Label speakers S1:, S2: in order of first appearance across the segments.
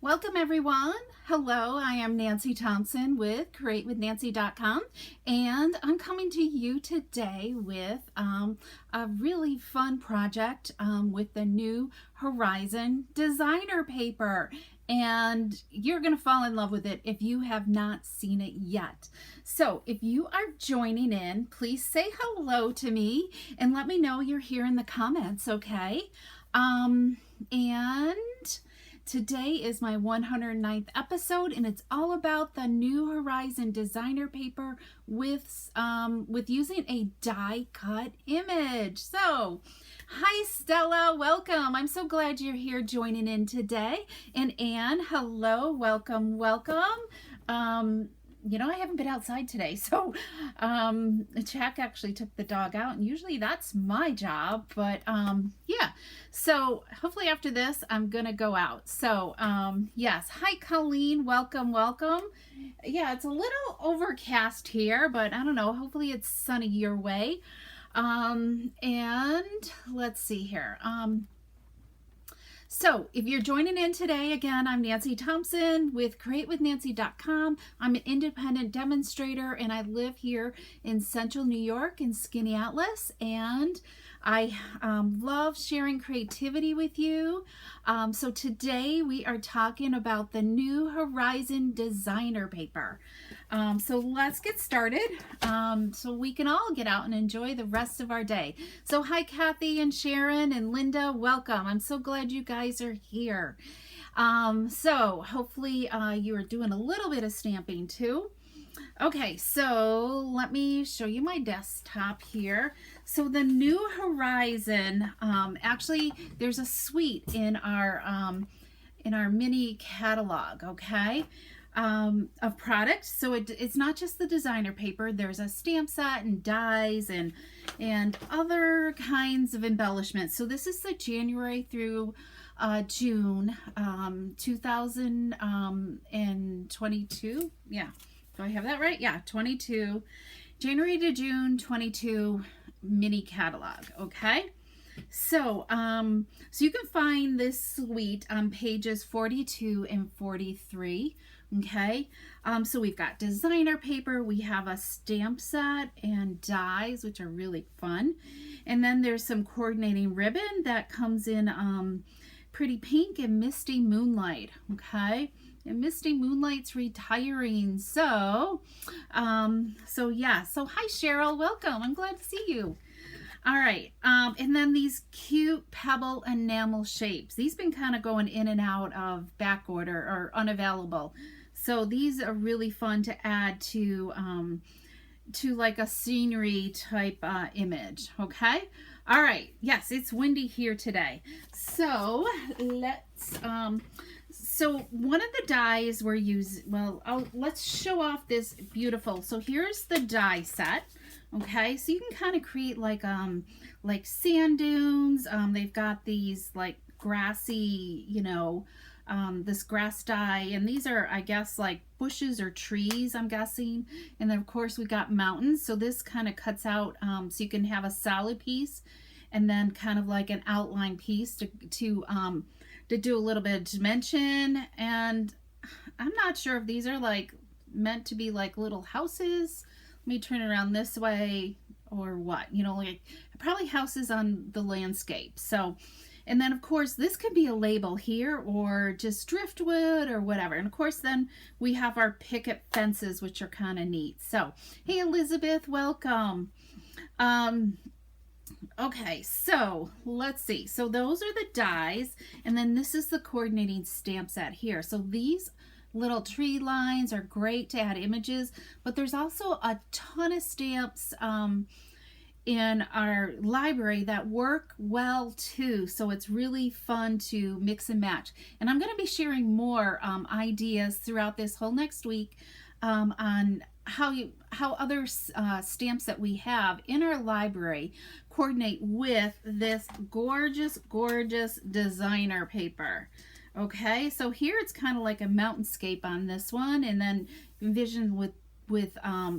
S1: Welcome everyone. Hello, I am Nancy Thompson with createwithnancy.com, and I'm coming to you today with a really fun project with the new Horizon designer paper. And you're going to fall in love with it if you have not seen it yet. So if you are joining in, please say hello to me and let me know you're here in the comments, okay? And today is my 109th episode, and it's all about the new Horizon designer paper with using a die cut image. So, hi Stella, welcome. I'm so glad you're here joining in today. And Anne, hello, welcome, welcome. You know, I haven't been outside today, so Jack actually took the dog out, and usually that's my job, but yeah, so hopefully after this I'm gonna go out. So yes, hi Colleen, welcome, welcome. Yeah, it's a little overcast here, but I don't know, hopefully it's sunny your way. And let's see here. So if you're joining in today, again, I'm Nancy Thompson with createwithnancy.com. I'm an independent demonstrator, and I live here in Central New York in Skaneateles, and I love sharing creativity with you. So today we are talking about the new Horizon designer paper. So let's get started so we can all get out and enjoy the rest of our day. So hi Kathy and Sharon and Linda, welcome. I'm so glad you guys are here. So hopefully you are doing a little bit of stamping too. Okay, so let me show you my desktop here. So the new Horizon, actually there's a suite in our mini catalog, okay, of products. So it's not just the designer paper. There's a stamp set and dies and other kinds of embellishments. So this is the January through June 2022. Yeah. Do I have that right? Yeah, 22. January to June 22 mini catalog, okay? So, so you can find this suite on pages 42 and 43, okay? So we've got designer paper, we have a stamp set and dies, which are really fun. And then there's some coordinating ribbon that comes in pretty pink and misty moonlight, okay? And Misty Moonlight's retiring. So yeah. So hi Cheryl, welcome. I'm glad to see you. All right. And then these cute pebble enamel shapes. These been kind of going in and out of back order or unavailable. So these are really fun to add to like a scenery type image. Okay. All right. Yes, it's windy here today. So let's so one of the dies we're using, well, let's show off this beautiful. So here's the die set. Okay, so you can kind of create like sand dunes. They've got these like grassy, you know, this grass die, and these are, I guess, like bushes or trees, I'm guessing. And then of course we got mountains. So this kind of cuts out so you can have a solid piece and then kind of like an outline piece to do a little bit of dimension. And I'm not sure if these are like meant to be like little houses. Let me turn it around this way or what, you know, like probably houses on the landscape. So, and then of course this could be a label here or just driftwood or whatever. And of course then we have our picket fences, which are kind of neat. So hey Elizabeth, welcome. Okay, so let's see. So those are the dies, and then this is the coordinating stamp set here. So these little tree lines are great to add images, but there's also a ton of stamps in our library that work well too. So it's really fun to mix and match. And I'm going to be sharing more ideas throughout this whole next week on how other stamps that we have in our library coordinate with this gorgeous designer paper. Okay, so here it's kind of like a mountainscape on this one, and then envision with with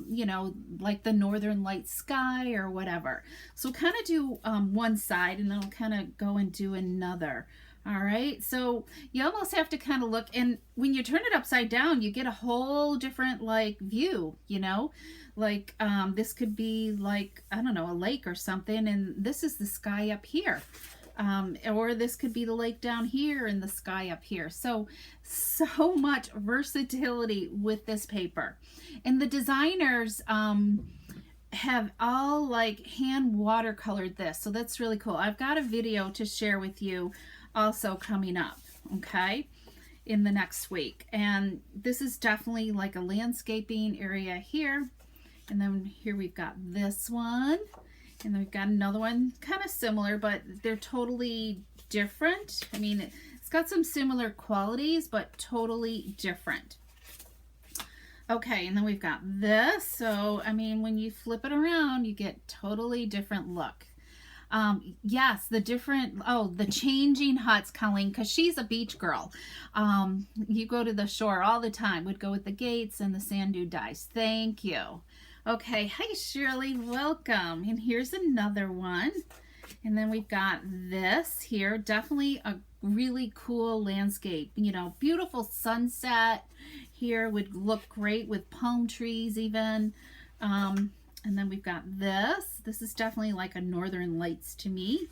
S1: you know, like the northern light sky or whatever. So kind of do one side and then I'll kind of go and do another. All right, so you almost have to kind of look, and when you turn it upside down, you get a whole different like view, you know, like this could be like, I don't know, a lake or something, and this is the sky up here. Or this could be the lake down here and the sky up here. So much versatility with this paper. And the designers have all like hand watercolored this. So that's really cool. I've got a video to share with you also coming up, okay, in the next week. And this is definitely like a landscaping area here. And then here we've got this one. And then we've got another one kind of similar, but they're totally different. I mean, it's got some similar qualities, but totally different. Okay, and then we've got this. So, I mean, when you flip it around, you get totally different look. Yes, the different, oh, the changing huts, Colleen, because she's a beach girl. You go to the shore all the time, would go with the gates and the sand dune dyes. Thank you. Okay, hi Shirley, welcome. And here's another one. And then we've got this here, definitely a really cool landscape. You know, beautiful sunset here would look great with palm trees even. And then we've got this. This is definitely like a northern lights to me.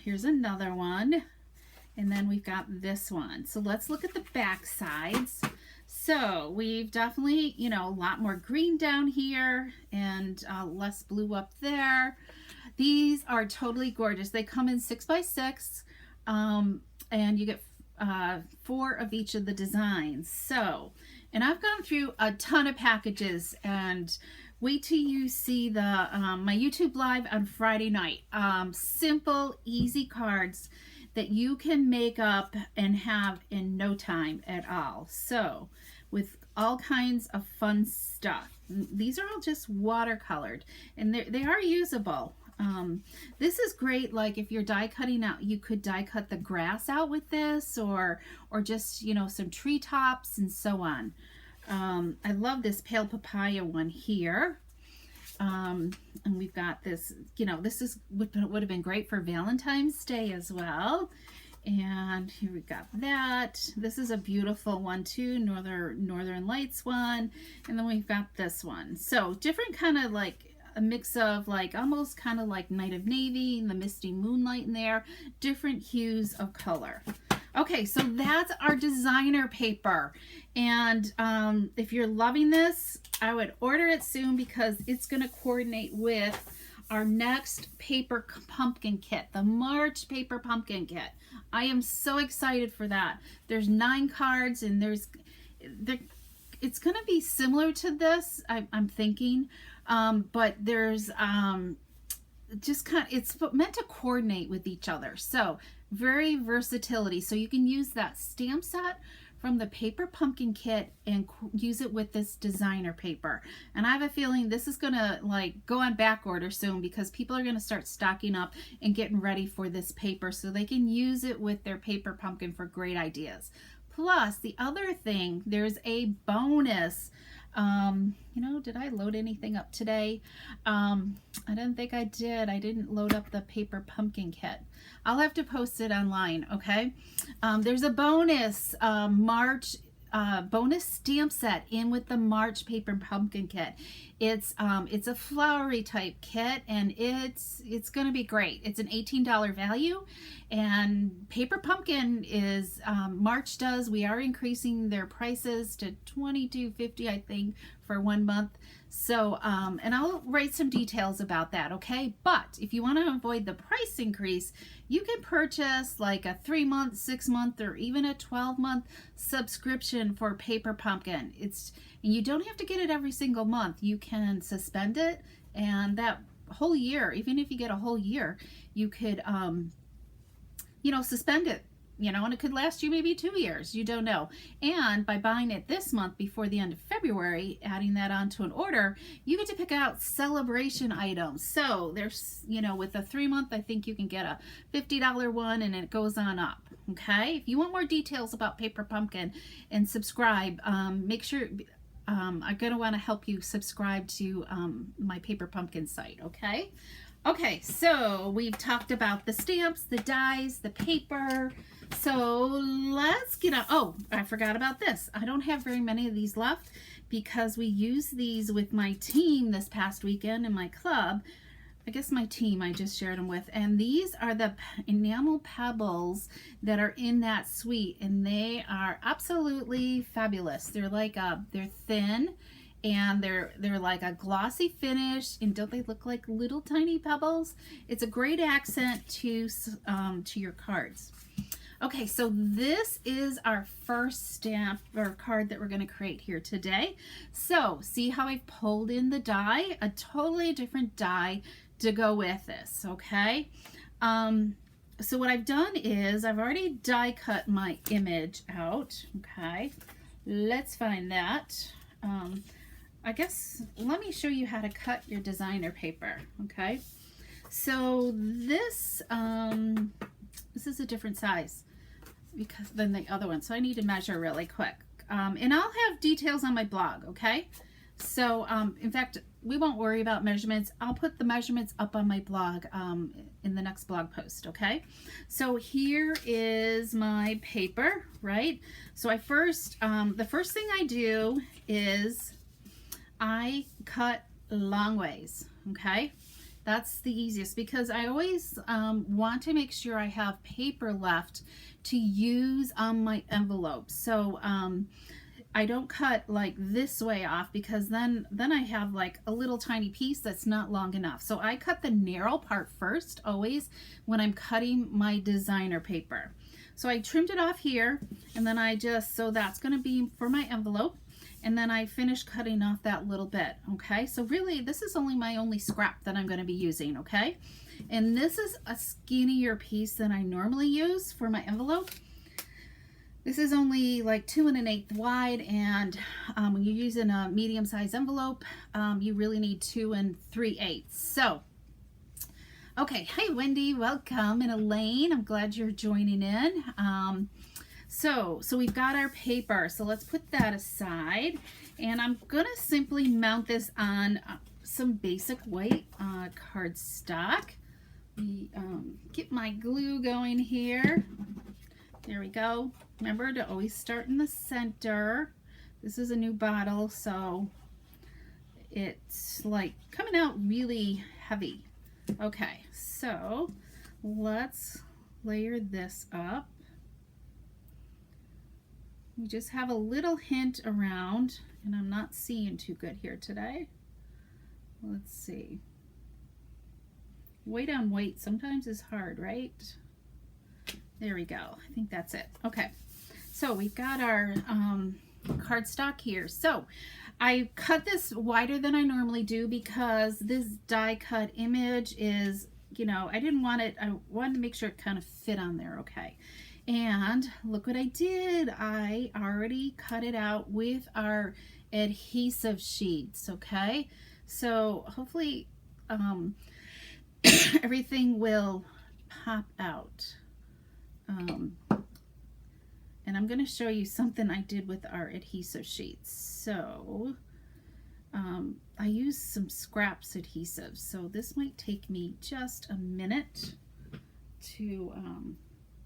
S1: Here's another one. And then we've got this one. So let's look at the back sides. So we've definitely, you know, a lot more green down here and less blue up there. These are totally gorgeous. They come in 6x6 and you get 4 of each of the designs. So, and I've gone through a ton of packages, and wait till you see the my YouTube live on Friday night. Simple, easy cards that you can make up and have in no time at all. So with all kinds of fun stuff. These are all just watercolored, and they are usable. This is great, like if you're die cutting out, you could die cut the grass out with this, or just, you know, some treetops and so on. I love this pale papaya one here. And we've got this, you know, this is would have been great for Valentine's Day as well. And here we got that. This is a beautiful one too, Northern Lights one. And then we've got this one. So different kind of like a mix of like almost kind of like Night of Navy and the misty moonlight in there, different hues of color. Okay, so that's our designer paper. And if you're loving this, I would order it soon because it's going to coordinate with our next paper pumpkin kit, the March paper pumpkin kit. I am so excited for that. There's 9 cards, and it's going to be similar to this, I'm thinking, but there's just kind of, it's meant to coordinate with each other. So very versatility. So you can use that stamp set from the paper pumpkin kit and use it with this designer paper. And I have a feeling this is gonna like go on back order soon, because people are gonna start stocking up and getting ready for this paper so they can use it with their paper pumpkin for great ideas. Plus, the other thing, there's a bonus. You know, did I load anything up today? I don't think I did. I didn't load up the paper pumpkin kit. I'll have to post it online, okay? There's a bonus March bonus stamp set in with the March paper pumpkin kit. It's a flowery type kit, and it's gonna be great. It's an $18 value, and paper pumpkin is March does, we are increasing their prices to $22.50, I think, for 1 month. So and I'll write some details about that, okay? But if you want to avoid the price increase, you can purchase like a 3-month, 6-month, or even a 12-month subscription for paper pumpkin. And you don't have to get it every single month. You can suspend it, and that whole year, even if you get a whole year, you could you know, suspend it, you know, and it could last you maybe 2 years. You don't know. And by buying it this month before the end of February, adding that onto an order, you get to pick out celebration items. So there's, you know, with a 3-month, I think you can get a $50 one, and it goes on up. Okay. If you want more details about paper pumpkin and subscribe, make sure I'm going to want to help you subscribe to my Paper Pumpkin site, okay? Okay, so we've talked about the stamps, the dies, the paper. So let's get on. Oh, I forgot about this. I don't have very many of these left because we used these with my team this past weekend in my club. I guess my team I just shared them with. And these are the enamel pebbles that are in that suite. And they are absolutely fabulous. They're like, they're thin. And they're like a glossy finish, and don't they look like little tiny pebbles? It's a great accent to your cards. Okay, so this is our first stamp or card that we're going to create here today. So see how I pulled in the die, a totally different die to go with this. Okay, so what I've done is I've already die cut my image out. Okay, let's find that. I guess let me show you how to cut your designer paper. Okay, so this is a different size than the other one, so I need to measure really quick, and I'll have details on my blog. Okay, so in fact we won't worry about measurements. I'll put the measurements up on my blog in the next blog post. Okay, so here is my paper, right? So I the first thing I do is I cut long ways. Okay, that's the easiest because I always want to make sure I have paper left to use on my envelope. So I don't cut like this way off because then I have like a little tiny piece that's not long enough. So I cut the narrow part first always when I'm cutting my designer paper. So I trimmed it off here, and then so that's going to be for my envelope. And then I finished cutting off that little bit. Okay, so really this is my only scrap that I'm going to be using. Okay, and this is a skinnier piece than I normally use for my envelope. This is only like 2 1/8 wide, and when you're using a medium-sized envelope, you really need 2 3/8. So okay, hi Wendy, welcome, and Elaine, I'm glad you're joining in. So we've got our paper, so let's put that aside, and I'm gonna simply mount this on some basic white cardstock. Get my glue going here. There we go. Remember to always start in the center. This is a new bottle, so it's like coming out really heavy. Okay, so let's layer this up. We just have a little hint around, and I'm not seeing too good here today. Let's see. Weight on weight sometimes is hard, right? There we go. I think that's it. Okay, so we've got our cardstock here. So I cut this wider than I normally do because this die cut image is, I didn't want it, I wanted to make sure it kind of fit on there. Okay. And look what I did. I already cut it out with our adhesive sheets. Okay, so hopefully everything will pop out. And I'm going to show you something I did with our adhesive sheets. So I used some scraps adhesive, so this might take me just a minute to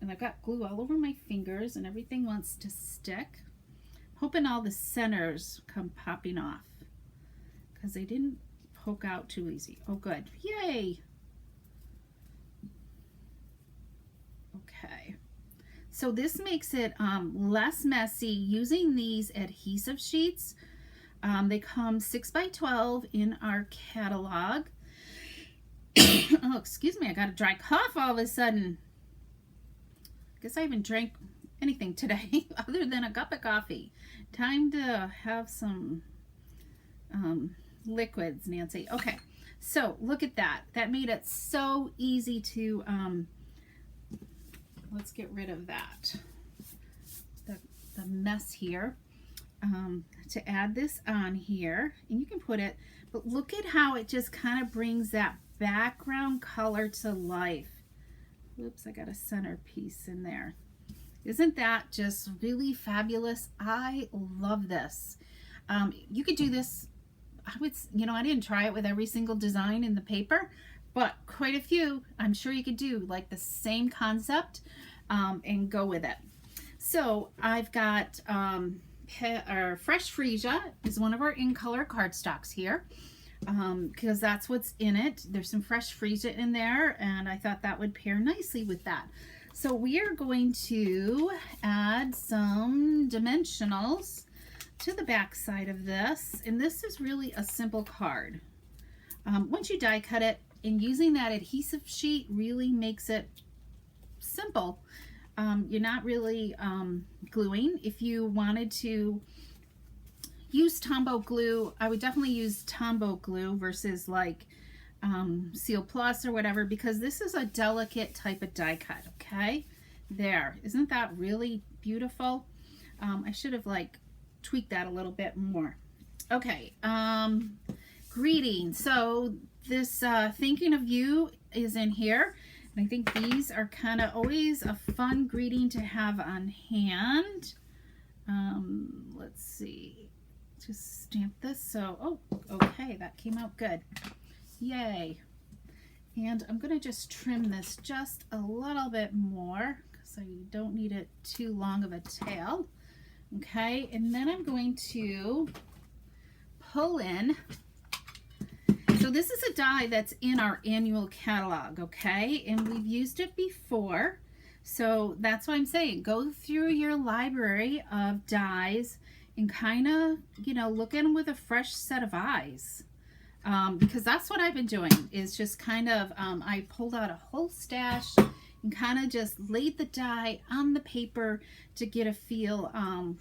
S1: and I've got glue all over my fingers and everything wants to stick. Hoping all the centers come popping off because they didn't poke out too easy. Oh, good. Yay. Okay. So this makes it less messy using these adhesive sheets. They come 6 by 12 in our catalog. Oh, excuse me. I got a dry cough all of a sudden. Guess I haven't drank anything today other than a cup of coffee. Time to have some liquids, Nancy. Okay, so look at that. That made it so easy to, let's get rid of that, the mess here. To add this on here, and you can put it, but look at how it just kind of brings that background color to life. Whoops, I got a centerpiece in there. Isn't that just really fabulous? I love this. You could do this, I didn't try it with every single design in the paper, but quite a few. I'm sure you could do like the same concept and go with it. So I've got our Fresh Freesia is one of our in color cardstocks here, because that's what's in it. There's some Fresh Freesia in there, and I thought that would pair nicely with that. So we are going to add some dimensionals to the back side of this, and this is really a simple card. Once you die cut it, and using that adhesive sheet really makes it simple. You're not really gluing. If you wanted to use Tombow glue, I would definitely use Tombow glue versus like Seal Plus or whatever, because this is a delicate type of die cut. Okay, there, isn't that really beautiful? I should have like tweaked that a little bit more. Okay, greeting. So this thinking of you is in here, and I think these are kind of always a fun greeting to have on hand. Let's see, just stamp this. So, oh, okay, that came out good. Yay. And I'm going to just trim this just a little bit more because I don't need it too long of a tail. Okay, and then I'm going to pull in. So this is a die that's in our annual catalog, okay? And we've used it before. So that's why I'm saying go through your library of dies and kind of, look at them with a fresh set of eyes. Because that's what I've been doing, is just kind of, I pulled out a whole stash and kind of just laid the die on the paper to get a feel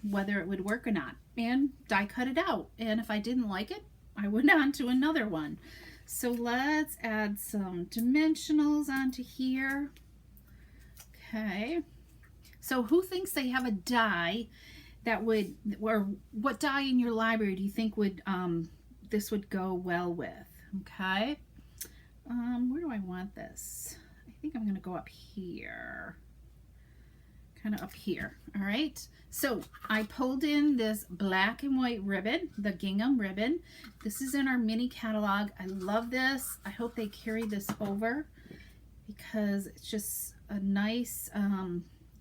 S1: whether it would work or not, and die cut it out. And if I didn't like it, I went on to another one. So let's add some dimensionals onto here. Okay. So who thinks they have a die that would, or what die in your library do you think would, this would go well with? Okay. Where do I want this? I think I'm going to go up here. Kind of up here. All right. So I pulled in this black and white ribbon, the Gingham Ribbon. This is in our mini catalog. I love this. I hope they carry this over because it's just a nice,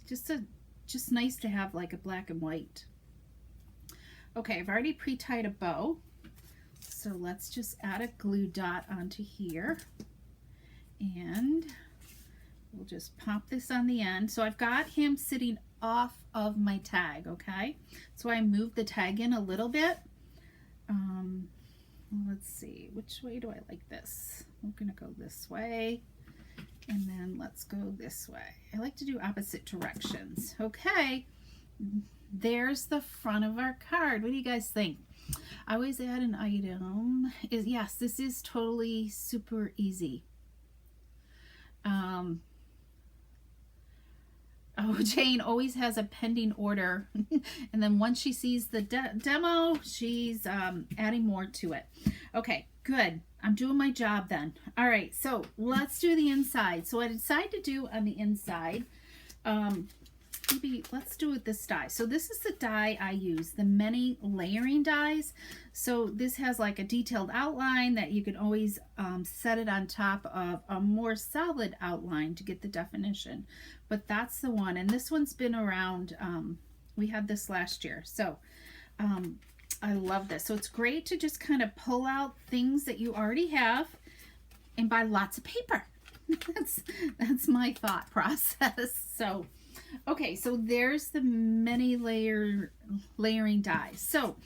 S1: just nice to have like a black and white. Okay, I've already pre-tied a bow. So let's just add a glue dot onto here. And we'll just pop this on the end. So I've got him sitting off of my tag, okay? So I moved the tag in a little bit. Let's see, which way do I like this? We're gonna go this way, and then let's go this way. I like to do opposite directions. Okay, there's the front of our card. What do you guys think? I always add an item. Yes, this is totally super easy. Oh, Jane always has a pending order. And then once she sees the demo, she's adding more to it. Okay, good. I'm doing my job then. All right, so let's do the inside. So what I decided to do on the inside, maybe let's do it this die. So this is the die I use, the many layering dies. So this has like a detailed outline that you can always set it on top of a more solid outline to get the definition. But that's the one, and this one's been around. We had this last year, so I love this. So it's great to just kind of pull out things that you already have and buy lots of paper. that's my thought process. So okay, so there's the many layering dies. So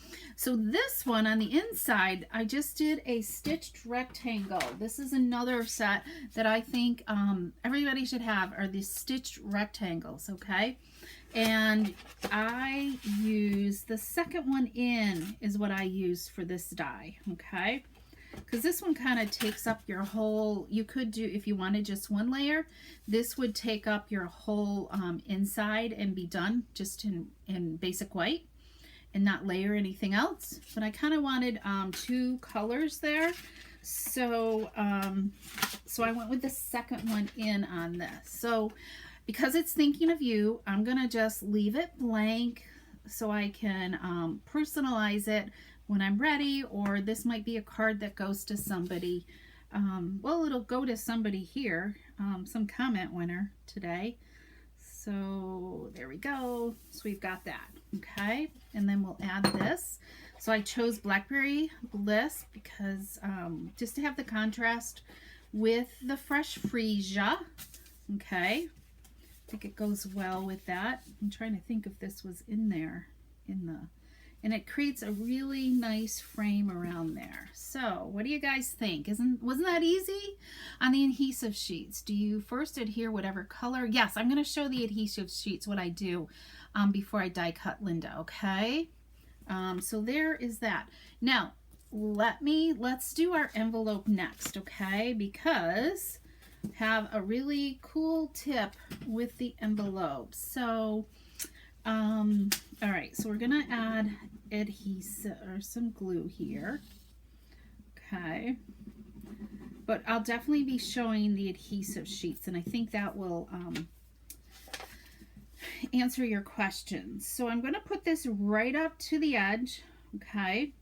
S1: this one on the inside, I just did a stitched rectangle. This is another set that I think everybody should have, are these stitched rectangles, okay? And I use the second one in is what I use for this die, okay? Because this one kind of takes up your whole, you could do, if you wanted just one layer, this would take up your whole inside and be done just in basic white and not layer anything else. But I kind of wanted two colors there. So, so I went with the second one in on this. So because it's thinking of you, I'm going to just leave it blank so I can personalize it when I'm ready, or this might be a card that goes to somebody. Well, it'll go to somebody here, some comment winner today. So there we go. So we've got that. Okay, and then we'll add this. So I chose Blackberry Bliss because just to have the contrast with the fresh freesia. Okay, I think it goes well with that. I'm trying to think if this was in there and it creates a really nice frame around there. So what do you guys think? Wasn't that easy? On the adhesive sheets, do you first adhere whatever color? Yes, I'm going to show the adhesive sheets what I do before I die cut Linda. Okay, so there is that. Now let's do our envelope next. Okay, because have a really cool tip with the envelope. So all right, so we're gonna add adhesive or some glue here. Okay, but I'll definitely be showing the adhesive sheets, and I think that will answer your questions. So I'm gonna put this right up to the edge. Okay,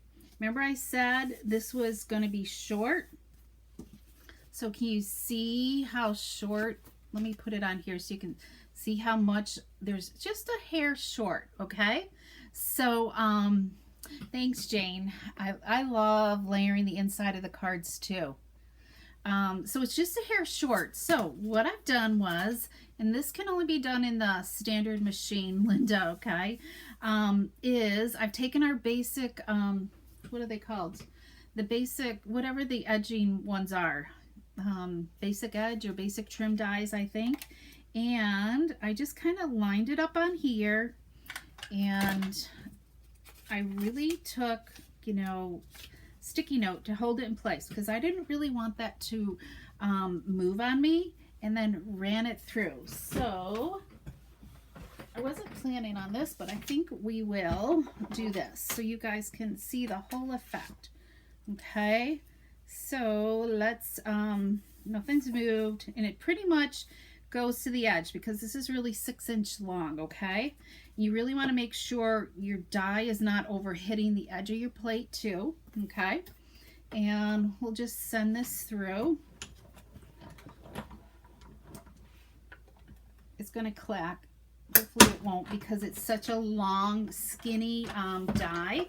S1: remember I said this was gonna be short. So can you see how short? Let me put it on here so you can see how much there's just a hair short. Okay, so thanks Jane. I love layering the inside of the cards too. So it's just a hair short. So what I've done was, and this can only be done in the standard machine, Linda, okay, is I've taken our basic, what are they called? The basic, whatever the edging ones are, basic edge or basic trim dies, I think. And I just kind of lined it up on here, and I really took, you know, sticky note to hold it in place because I didn't really want that to move on me, and then ran it through. So I wasn't planning on this, but I think we will do this so you guys can see the whole effect. Okay, so let's nothing's moved, and it pretty much goes to the edge because this is really 6-inch long. Okay, you really want to make sure your die is not over hitting the edge of your plate too. Okay, and we'll just send this through. It's going to clack. Hopefully it won't because it's such a long skinny die.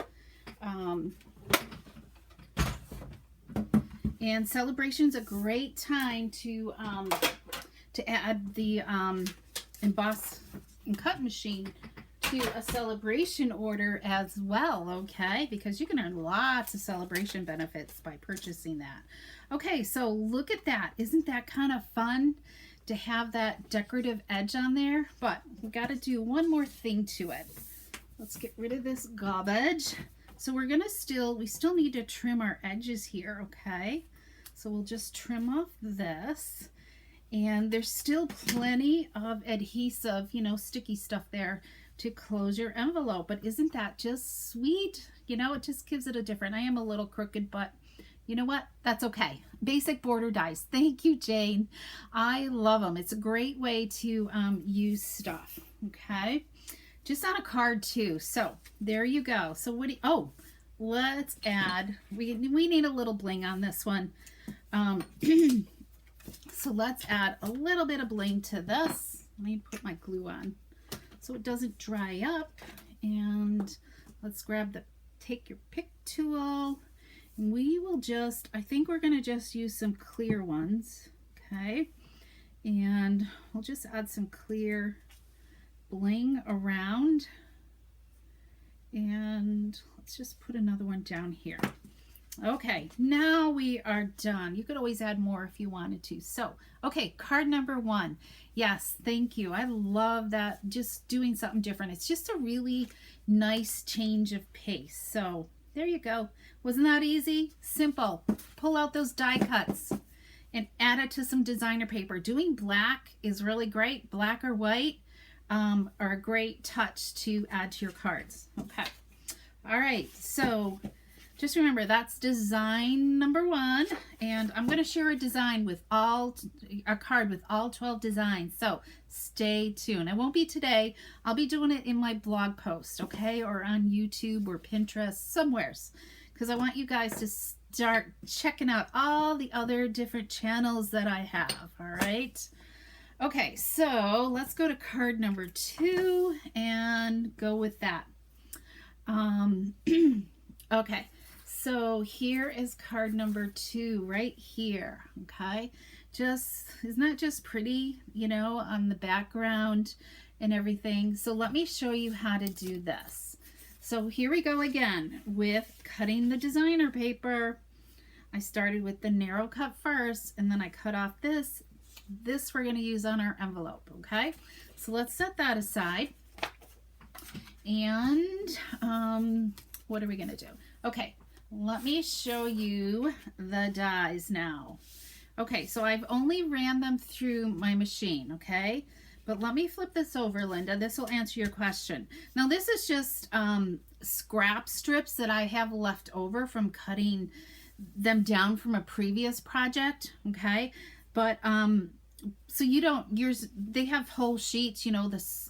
S1: And Celebration's a great time to add the emboss and cut machine to a Celebration order as well, okay? Because you can earn lots of Celebration benefits by purchasing that. Okay, so look at that. Isn't that kind of fun to have that decorative edge on there? But we got to do one more thing to it. Let's get rid of this garbage. So we're gonna we still need to trim our edges here, okay? So we'll just trim off this. And there's still plenty of adhesive, you know, sticky stuff there to close your envelope. But isn't that just sweet? You know, it just gives it a different, I am a little crooked, but you know what? That's okay. Basic border dies. Thank you, Jane. I love them. It's a great way to use stuff, okay? Just on a card too. So there you go. So what do you, oh, let's add, we need a little bling on this one. So let's add a little bit of bling to this. Let me put my glue on so it doesn't dry up. And let's grab take your pick tool. We will just, I think we're going to just use some clear ones. Okay. And we'll just add some clear bling around. And let's just put another one down here. Okay, now we are done. You could always add more if you wanted to. So, okay, card number 1. Yes, thank you. I love that, just doing something different. It's just a really nice change of pace. So, there you go. Wasn't that easy? Simple. Pull out those die cuts and add it to some designer paper. Doing black is really great. Black or white are a great touch to add to your cards. Okay. All right, so just remember that's design number 1, and I'm going to share a design with a card with all 12 designs, so stay tuned. It won't be today. I'll be doing it in my blog post, okay, or on YouTube or Pinterest, somewheres, because I want you guys to start checking out all the other different channels that I have. All right, okay, so let's go to card number 2 and go with that. Okay, so here is card number 2 right here. Okay, isn't that just pretty, you know, on the background and everything? So let me show you how to do this. So here we go again with cutting the designer paper. I started with the narrow cut first, and then I cut off this we're going to use on our envelope. Okay, so let's set that aside. And what are we going to do? Okay, let me show you the dies now. Okay, so I've only ran them through my machine, okay? But let me flip this over, Linda. This will answer your question. Now, this is just scrap strips that I have left over from cutting them down from a previous project, okay? But, so you don't, they have whole sheets, you know, this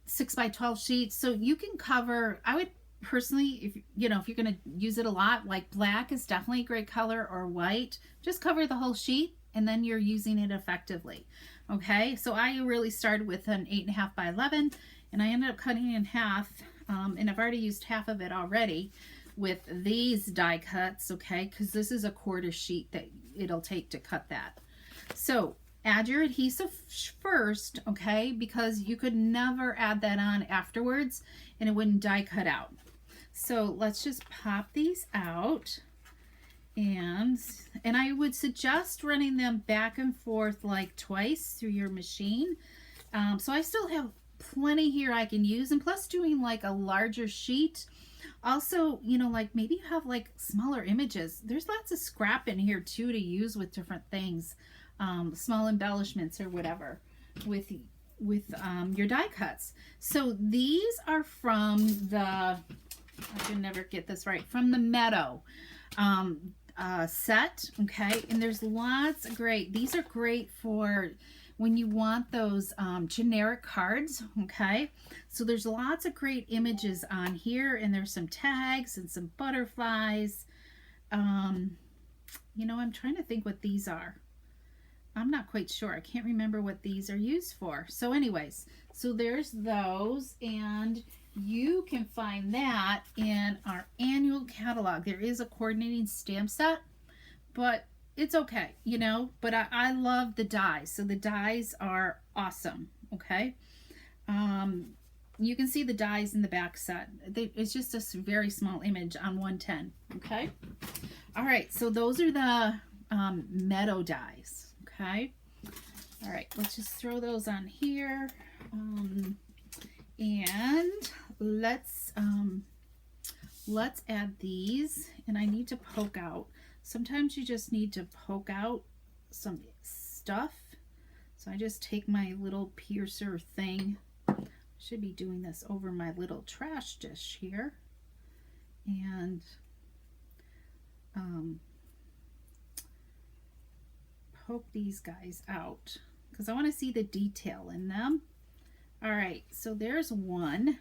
S1: 6x12 sheets. So you can cover, I would personally, if you're going to use it a lot, like black is definitely a great color, or white, just cover the whole sheet and then you're using it effectively. Okay, so I really started with an 8.5 by 11 and I ended up cutting it in half, and I've already used half of it already with these die cuts, okay, because this is a 1/4 sheet that it'll take to cut that. So add your adhesive first, okay, because you could never add that on afterwards and it wouldn't die cut out. So let's just pop these out, and I would suggest running them back and forth like twice through your machine. So I still have plenty here I can use, and plus doing like a larger sheet. Also, you know, like maybe you have like smaller images. There's lots of scrap in here too to use with different things, small embellishments or whatever with your die cuts. So these are from the, I can never get this right, from the Meadow set, okay? And there's lots of great, these are great for when you want those generic cards, okay? So there's lots of great images on here, and there's some tags and some butterflies. You know, I'm trying to think what these are. I'm not quite sure. I can't remember what these are used for. So anyways, so there's those, and you can find that in our annual catalog. There is a coordinating stamp set, but it's okay, you know, but I love the dies. So the dies are awesome, okay? You can see the dies in the back set. It's just a very small image on 110, okay? All right, so those are the Meadow dies, okay? All right, let's just throw those on here. And let's add these, and I need to poke out. Sometimes you just need to poke out some stuff. So I just take my little piercer thing. Should be doing this over my little trash dish here. And poke these guys out because I want to see the detail in them. All right, so there's one.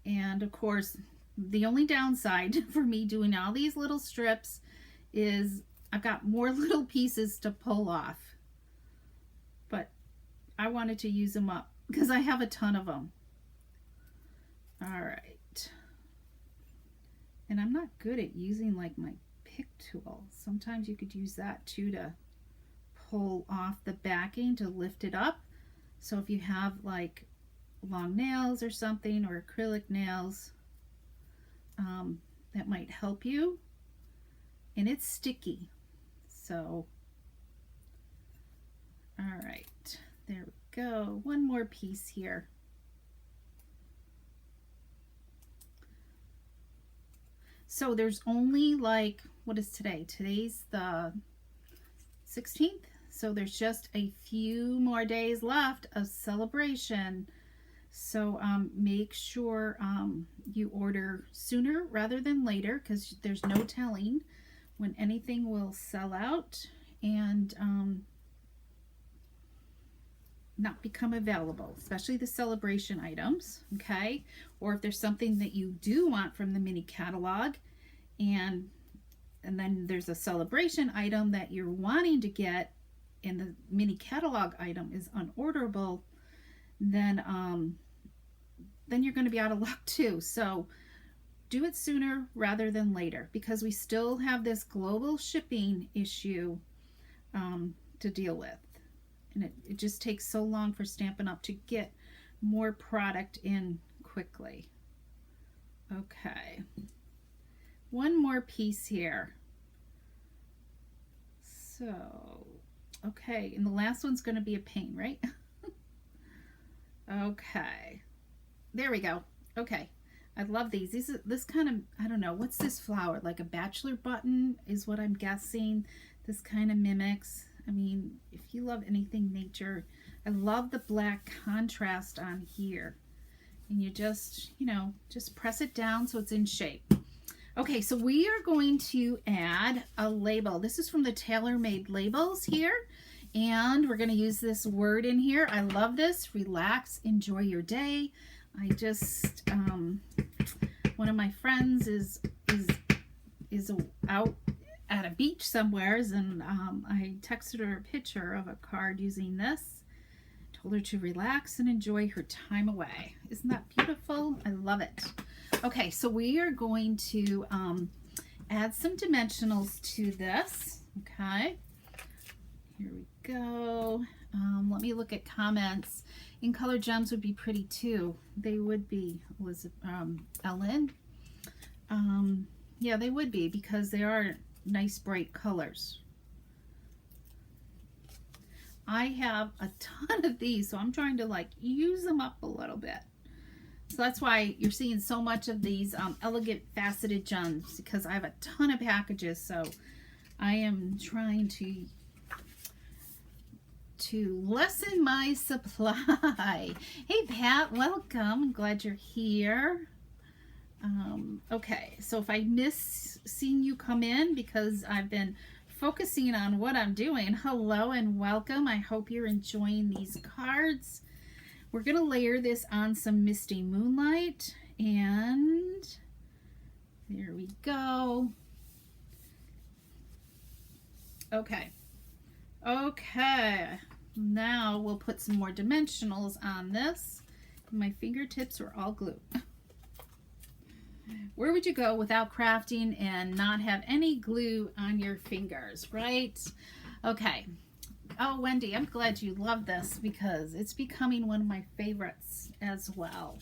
S1: And of course, the only downside for me doing all these little strips is I've got more little pieces to pull off. But I wanted to use them up because I have a ton of them. All right. And I'm not good at using like my pick tool. Sometimes you could use that too to pull off the backing to lift it up. So if you have like long nails or something, or acrylic nails, that might help you. And it's sticky, so all right, there we go. One more piece here. So there's only like, what is today? Today's the 16th, so there's just a few more days left of celebration. So make sure you order sooner rather than later, because there's no telling when anything will sell out and not become available, especially the celebration items, okay? Or if there's something that you do want from the mini catalog and then there's a celebration item that you're wanting to get and the mini catalog item is unorderable, then you're going to be out of luck too. So do it sooner rather than later, because we still have this global shipping issue to deal with. And it just takes so long for Stampin' Up! To get more product in quickly. Okay. One more piece here. So, okay. And the last one's going to be a pain, right? Okay. There we go. Okay. I love these. This kind of, I don't know, what's this flower? Like a bachelor button is what I'm guessing. This kind of mimics. I mean, if you love anything nature, I love the black contrast on here. And you just, you know, just press it down so it's in shape. Okay, so we are going to add a label. This is from the Tailor Made Labels here. And we're going to use this word in here. I love this. Relax, enjoy your day. I just, one of my friends is out at a beach somewheres, and I texted her a picture of a card using this. Told her to relax and enjoy her time away. Isn't that beautiful? I love it. Okay, so we are going to add some dimensionals to this. Okay, here we go. Let me look at comments. In color gems would be pretty too. They would be, Ellen. Yeah, they would be, because they are nice bright colors. I have a ton of these, so I'm trying to like use them up a little bit. So that's why you're seeing so much of these elegant faceted gems, because I have a ton of packages. So I am trying to lessen my supply. Hey Pat, welcome. I'm glad you're here. Okay, so if I miss seeing you come in because I've been focusing on what I'm doing, hello and welcome. I hope you're enjoying these cards. We're going to layer this on some Misty Moonlight, and there we go. Okay. Okay. Now we'll put some more dimensionals on this. My fingertips are all glue. Where would you go without crafting and not have any glue on your fingers, right? Okay. Oh, Wendy, I'm glad you love this, because it's becoming one of my favorites as well.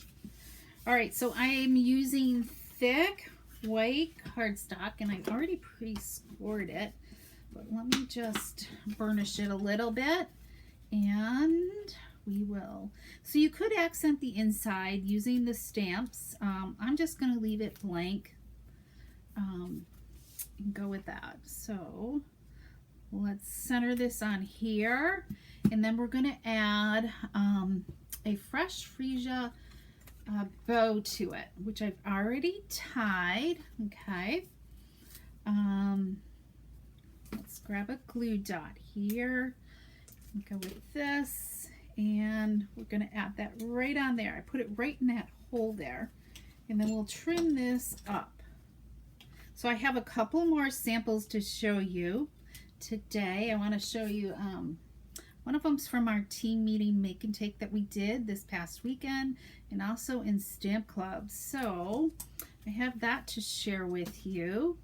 S1: All right, so I am using thick white cardstock, and I've already pre-scored it, but let me just burnish it a little bit, and we will. So you could accent the inside using the stamps. I'm just going to leave it blank and go with that. So let's center this on here, and then we're going to add a fresh freesia bow to it, which I've already tied. Okay. Let's grab a glue dot here and go with this, and we're going to add that right on there. I put it right in that hole there, and then we'll trim this up. So I have a couple more samples to show you today. I want to show you one of them's from our team meeting make and take that we did this past weekend, and also in Stamp Club. So I have that to share with you.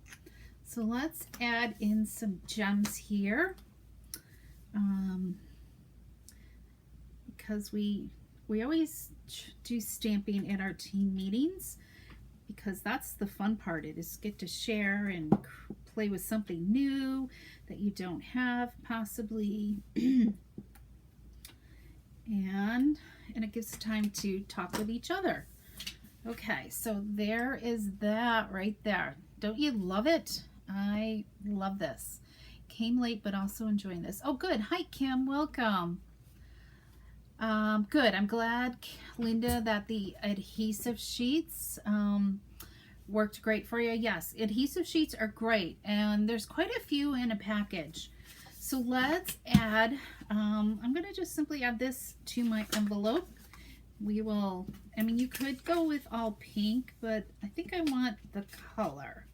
S1: So let's add in some gems here, because we always do stamping at our team meetings, because that's the fun part. It is get to share and play with something new that you don't have possibly, and it gives time to talk with each other. Okay, so there is that right there. Don't you love it? I love this. Came late, but also enjoying this. Oh, good. Hi, Kim. Welcome. Good. I'm glad, Linda, that the adhesive sheets worked great for you. Yes, adhesive sheets are great, and there's quite a few in a package. So let's add, I'm going to just simply add this to my envelope. We will, I mean, you could go with all pink, but I think I want the color.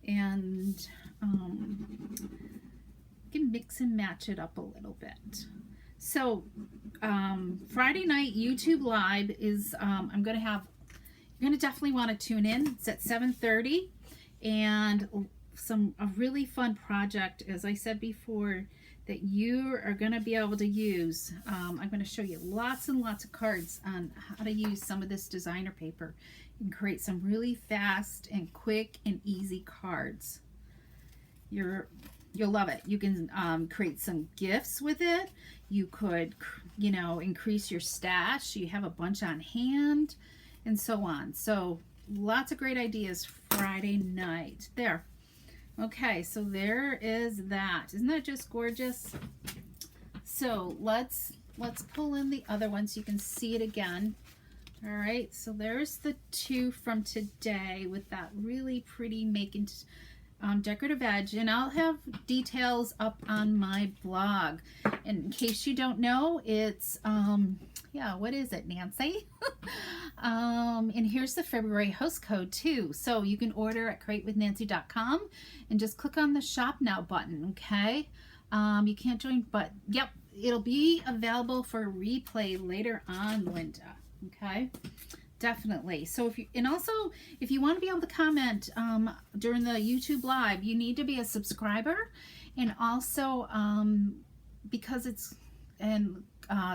S1: And you can mix and match it up a little bit. So Friday night YouTube Live is, I'm going to have, you're going to definitely want to tune in. It's at 7:30, and a really fun project, as I said before, that you are going to be able to use. I'm going to show you lots and lots of cards on how to use some of this designer paper and create some really fast and quick and easy cards. You'll love it. You can create some gifts with it. You could, you know, increase your stash. You have a bunch on hand and so on. So lots of great ideas Friday night. There. Okay, so there is that. Isn't that just gorgeous? So let's pull in the other one so you can see it again. All right, so there's the two from today with that really pretty making decorative edge, and I'll have details up on my blog. And in case you don't know, it's yeah, what is it, Nancy? And here's the February host code too, so you can order at createwithnancy.com and just click on the shop now button. Okay, you can't join, but yep, it'll be available for replay later on, Linda. Okay, definitely. So if you, and also if you want to be able to comment during the YouTube live, you need to be a subscriber, and also because it's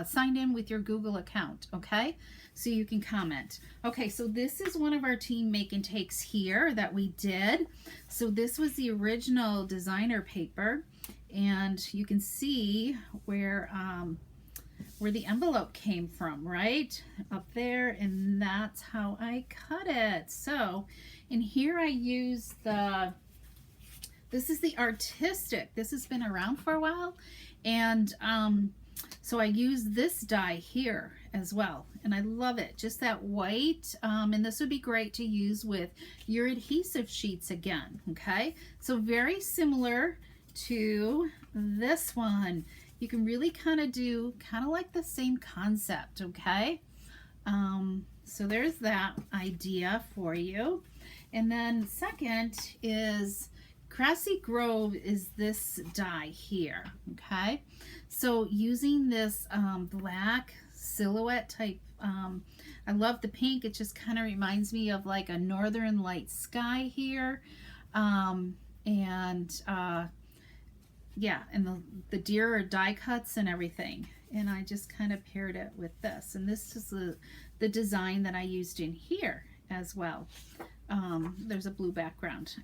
S1: signed in with your Google account. Okay, so you can comment. Okay, so this is one of our team make and takes here that we did. So this was the original designer paper, and you can see where the envelope came from, right up there, and that's how I cut it. So in here I use this is the artistic. This has been around for a while, and so I use this die here as well, and I love it, just that white, and this would be great to use with your adhesive sheets again. Okay, so very similar to this one. You can really kind of do like the same concept. Okay, so there's that idea for you. And then second is Grassy Grove is this die here. Okay, so using this black silhouette type, I love the pink. It just kind of reminds me of like a northern light sky here, yeah, and the deer are die cuts and everything, and I just kind of paired it with this, and this is the design that I used in here as well. There's a blue background.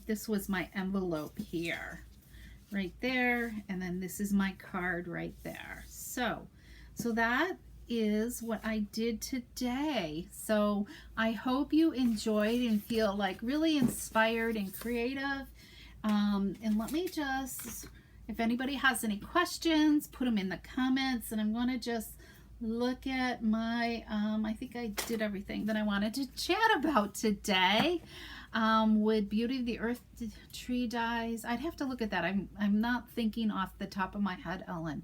S1: This was my envelope here, right there, and then this is my card right there. So that is what I did today. So I hope you enjoyed and feel like really inspired and creative. And let me just, if anybody has any questions, put them in the comments, and I'm going to just look at my, I think I did everything that I wanted to chat about today. With Beauty of the Earth tree dies, I'd have to look at that. I'm not thinking off the top of my head, Ellen.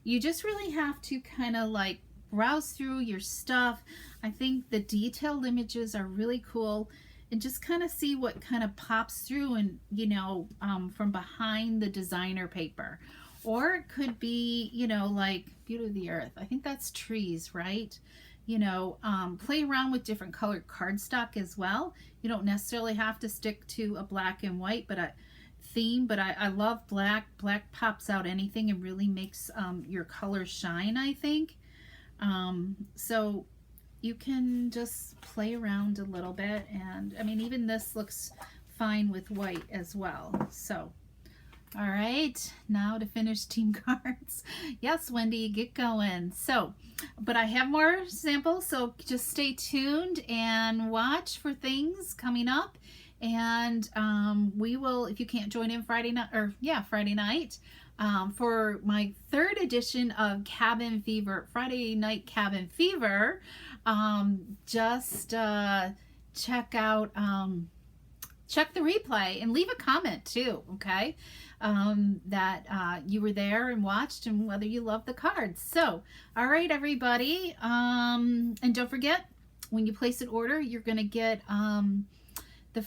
S1: You just really have to kind of like browse through your stuff. I think the detailed images are really cool. And just kind of see what kind of pops through, and you know, from behind the designer paper. Or it could be, you know, like Beauty of the Earth. I think that's trees, right? You know, play around with different colored cardstock as well. You don't necessarily have to stick to a black and white theme, but I love black. Black pops out anything and really makes your colors shine, I think. So you can just play around a little bit, and I mean, even this looks fine with white as well. So all right, now to finish team cards. Yes, Wendy, get going. So, but I have more samples, so just stay tuned and watch for things coming up. And we will, if you can't join in Friday night, for my third edition of Cabin Fever, Friday Night Cabin Fever. Just check out, check the replay and leave a comment too, okay? That you were there and watched and whether you love the cards. So, all right, everybody. And don't forget, when you place an order, you're going to get the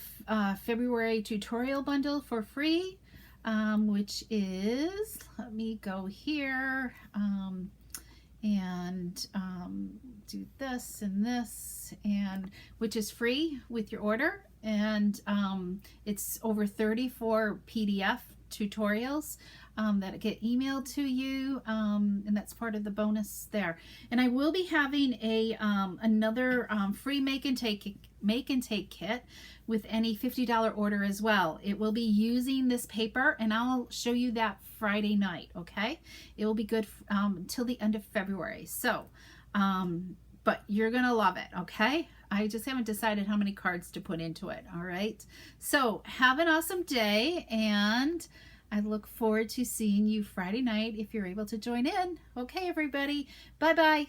S1: February tutorial bundle for free, which is, let me go here and do this and this, and which is free with your order. And it's over 34 PDF tutorials that get emailed to you, and that's part of the bonus there. And I will be having a another free make and take kit with any $50 order as well. It will be using this paper, and I'll show you that Friday night. Okay, it will be good until the end of February. So but you're gonna love it. Okay, I just haven't decided how many cards to put into it. All right, so have an awesome day, and I look forward to seeing you Friday night if you're able to join in. Okay, everybody, bye bye.